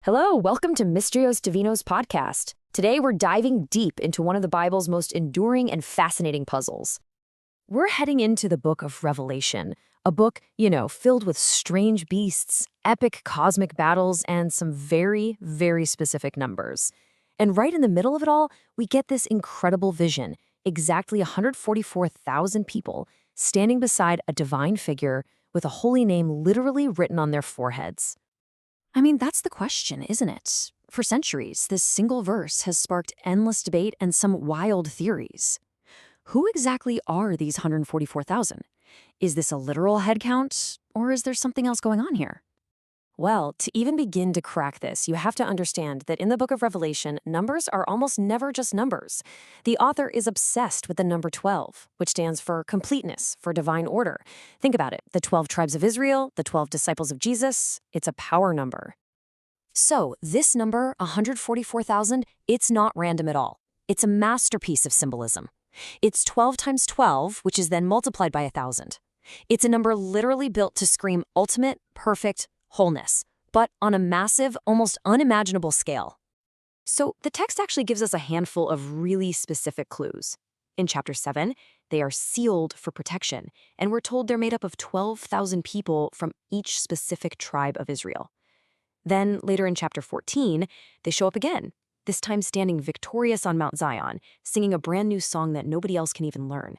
Hello, welcome to Mysterios Divinos podcast. Today we're diving deep into one of the Bible's most enduring and fascinating puzzles. We're heading into the book of Revelation, a book, filled with strange beasts, epic cosmic battles, and some very, very specific numbers. And right in the middle of it all, we get this incredible vision, exactly 144,000 people standing beside a divine figure with a holy name literally written on their foreheads. I mean, that's the question, isn't it? For centuries, this single verse has sparked endless debate and some wild theories. Who exactly are these 144,000? Is this a literal head count, or is there something else going on here? Well, to even begin to crack this, you have to understand that in the book of Revelation, numbers are almost never just numbers. The author is obsessed with the number 12, which stands for completeness, for divine order. Think about it, the 12 tribes of Israel, the 12 disciples of Jesus, it's a power number. So, this number, 144,000, it's not random at all. It's a masterpiece of symbolism. It's 12 times 12, which is then multiplied by 1,000. It's a number literally built to scream ultimate, perfect, wholeness, but on a massive, almost unimaginable scale. So the text actually gives us a handful of really specific clues. In chapter 7, they are sealed for protection, and we're told they're made up of 12,000 people from each specific tribe of Israel. Then later in chapter 14, they show up again, this time standing victorious on Mount Zion, singing a brand new song that nobody else can even learn.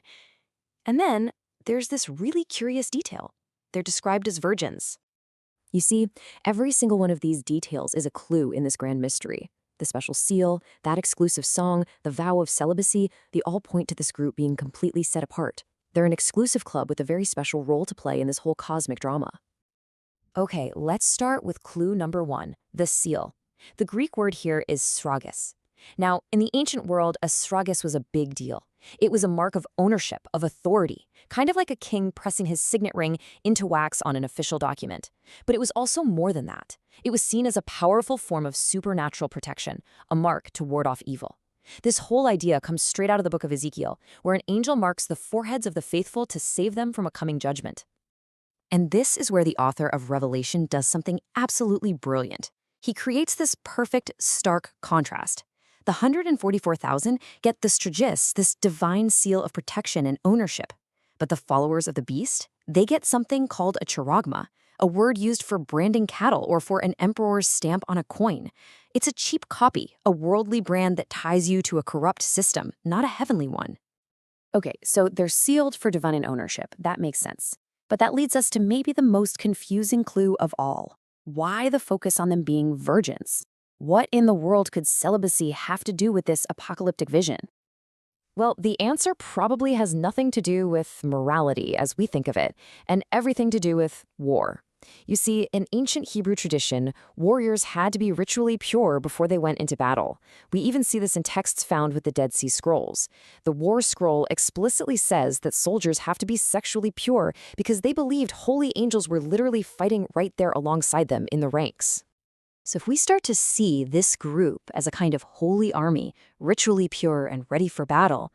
And then there's this really curious detail. They're described as virgins. You see, every single one of these details is a clue in this grand mystery. The special seal, that exclusive song, the vow of celibacy, they all point to this group being completely set apart. They're an exclusive club with a very special role to play in this whole cosmic drama. Okay, let's start with clue number 1, the seal. The Greek word here is sragis. Now, in the ancient world, a sragis was a big deal. It was a mark of ownership, of authority, kind of like a king pressing his signet ring into wax on an official document. But it was also more than that. It was seen as a powerful form of supernatural protection, a mark to ward off evil. This whole idea comes straight out of the book of Ezekiel, where an angel marks the foreheads of the faithful to save them from a coming judgment. And this is where the author of Revelation does something absolutely brilliant. He creates this perfect, stark contrast. The 144,000 get the stragis, this divine seal of protection and ownership. But the followers of the beast, they get something called a charagma, a word used for branding cattle or for an emperor's stamp on a coin. It's a cheap copy, a worldly brand that ties you to a corrupt system, not a heavenly one. Okay, so they're sealed for divine ownership. That makes sense. But that leads us to maybe the most confusing clue of all. Why the focus on them being virgins? What in the world could celibacy have to do with this apocalyptic vision? Well, the answer probably has nothing to do with morality as we think of it, and everything to do with war. You see, in ancient Hebrew tradition, warriors had to be ritually pure before they went into battle. We even see this in texts found with the Dead Sea Scrolls. The War Scroll explicitly says that soldiers have to be sexually pure because they believed holy angels were literally fighting right there alongside them in the ranks. So if we start to see this group as a kind of holy army, ritually pure and ready for battle,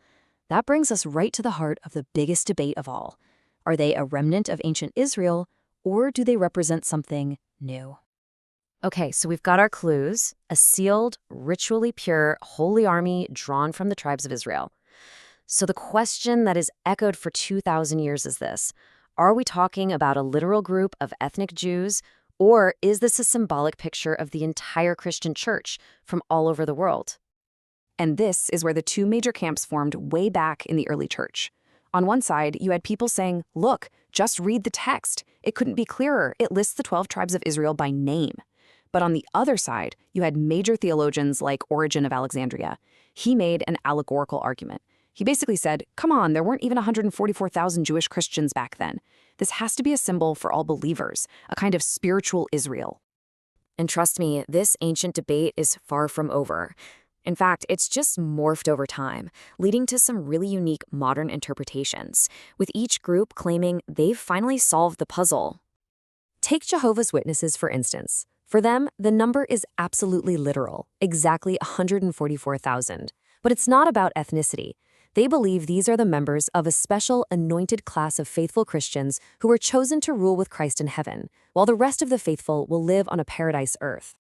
that brings us right to the heart of the biggest debate of all. Are they a remnant of ancient Israel, or do they represent something new? Okay, so we've got our clues, a sealed, ritually pure, holy army drawn from the tribes of Israel. So the question that is echoed for 2,000 years is this: are we talking about a literal group of ethnic Jews, or is this a symbolic picture of the entire Christian church from all over the world? And this is where the two major camps formed way back in the early church. On one side, you had people saying, look, just read the text. It couldn't be clearer. It lists the 12 tribes of Israel by name. But on the other side, you had major theologians like Origen of Alexandria. He made an allegorical argument. He basically said, come on, there weren't even 144,000 Jewish Christians back then. This has to be a symbol for all believers, a kind of spiritual Israel. And trust me, this ancient debate is far from over. In fact, it's just morphed over time, leading to some really unique modern interpretations, with each group claiming they've finally solved the puzzle. Take Jehovah's Witnesses, for instance. For them, the number is absolutely literal, exactly 144,000. But it's not about ethnicity. They believe these are the members of a special anointed class of faithful Christians who were chosen to rule with Christ in heaven, while the rest of the faithful will live on a paradise earth.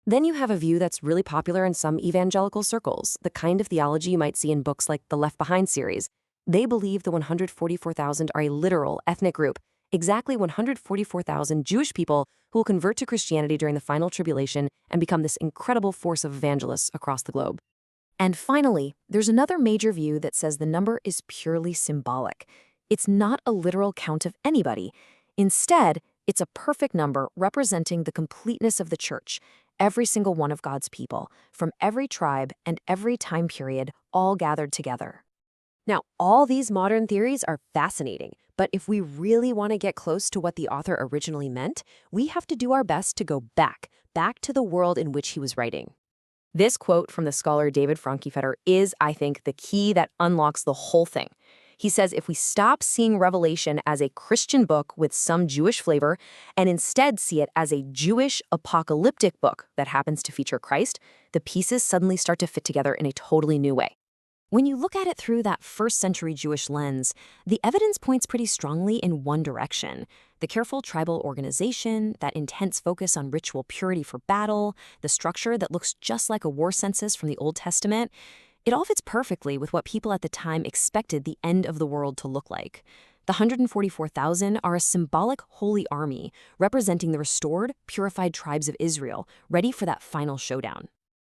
Then you have a view that's really popular in some evangelical circles, the kind of theology you might see in books like the Left Behind series. They believe the 144,000 are a literal ethnic group, exactly 144,000 Jewish people who will convert to Christianity during the final tribulation and become this incredible force of evangelists across the globe. And finally, there's another major view that says the number is purely symbolic. It's not a literal count of anybody. Instead, it's a perfect number representing the completeness of the church, every single one of God's people, from every tribe and every time period, all gathered together. Now, all these modern theories are fascinating, but if we really want to get close to what the author originally meant, we have to do our best to go back to the world in which he was writing. This quote from the scholar David Frankfurter is, I think, the key that unlocks the whole thing. He says if we stop seeing Revelation as a Christian book with some Jewish flavor and instead see it as a Jewish apocalyptic book that happens to feature Christ, the pieces suddenly start to fit together in a totally new way. When you look at it through that first-century Jewish lens, the evidence points pretty strongly in one direction. The careful tribal organization, that intense focus on ritual purity for battle, the structure that looks just like a war census from the Old Testament, it all fits perfectly with what people at the time expected the end of the world to look like. The 144,000 are a symbolic holy army, representing the restored, purified tribes of Israel, ready for that final showdown.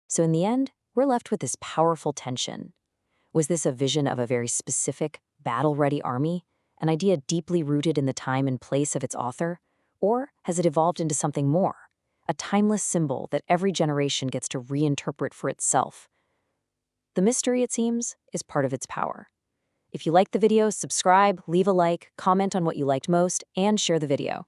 So in the end, we're left with this powerful tension. Was this a vision of a very specific, battle-ready army, an idea deeply rooted in the time and place of its author? Or has it evolved into something more, a timeless symbol that every generation gets to reinterpret for itself? The mystery, it seems, is part of its power. If you liked the video, subscribe, leave a like, comment on what you liked most, and share the video.